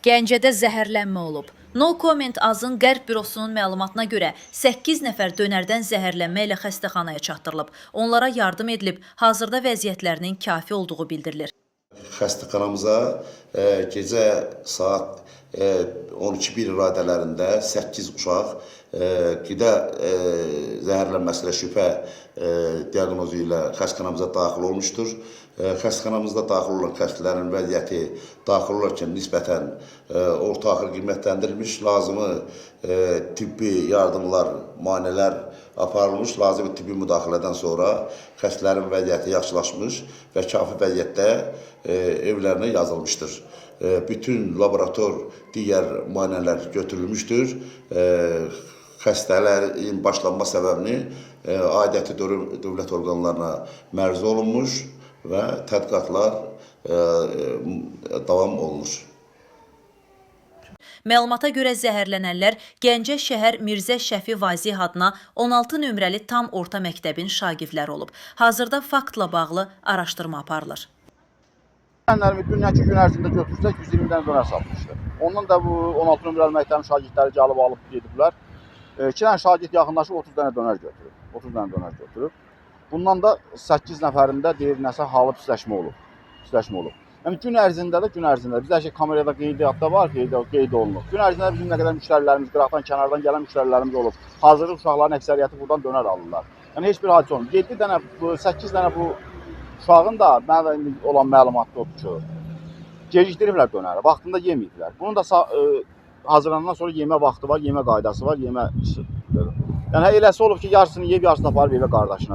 Gəncədə zəhərlənmə olub. No Comment Azın Qərb bürosunun məlumatına görə 8 nəfər dönərdən zəhərlənmə ilə xəstəxanaya çatdırılıb. Onlara yardım edilib, hazırda vəziyyətlərinin kafi olduğu bildirilir. Xəstəxanamıza gecə saat 12:01 radələrində 8 uşaq qida zəhərlənməsinə şübhə diaqnozu ilə xəstəxanamıza daxil olmuşdur. Xəstəxanamızda daxil olan xəstələrin vəziyyəti daxil olarkən nisbətən orta axır qiymətləndirilmiş, lazımı tibbi yardımlar, müayinələr aparılmış, lazımi tibbi müdaxilədən sonra xəstələrin vəziyyəti yaxşılaşmış və kafi vəziyyətdə evlərinə yazılmışdır. Bütün laborator digər müayinələr götürülmüşdür. Xəstələrin başlanma səbəbini aidiyyatı dövlət orqanlarına məruz olunmuş və tədqiqatlar davam olunur. Məlumata görə zəhərlənənlər Gəncə şəhər Mirzə Şəfi Vazih adına 16 nömrəli tam orta məktəbin şagirdləri olub. Hazırda faktla bağlı araşdırma aparılır. Dünyaki gün ərzində götürsək 120 dənə dönər satmışdır. Ondan da bu 16 nömrəli məktəbin şagirdləri gəlib alıb gediblər. 2 dənə şagird yaxınlaşıb 30 dənə dönər götürüb. 30 dənə dönər götürüb. Bundan da 8 nəfərində deyir nəsə halı pisləşmə olub. Yəni gün ərzində bizdə ki kamerada qeydiyyatda var, qeyd olunur. Gün ərzində bizim nə qədər müştərilərimiz, qıraqdan, kənardan gələn müştərilərimiz olub. Hazırda uşaqların əksəriyyəti buradan dönər alırlar. Yəni heç bir hadisə olmur. 7 dənə, 8 dənə bu uşağın da mənə olan məlumatda odur ki, gecikdiriblər dönəri, vaxtında yeməyiblər. Bunun da hazırlanandan sonra yemə vaxtı var, yemə qaydası var, yemə. Yəni eləsi olub ki, yarısını yeyib, yarısını aparıb evə qardaşına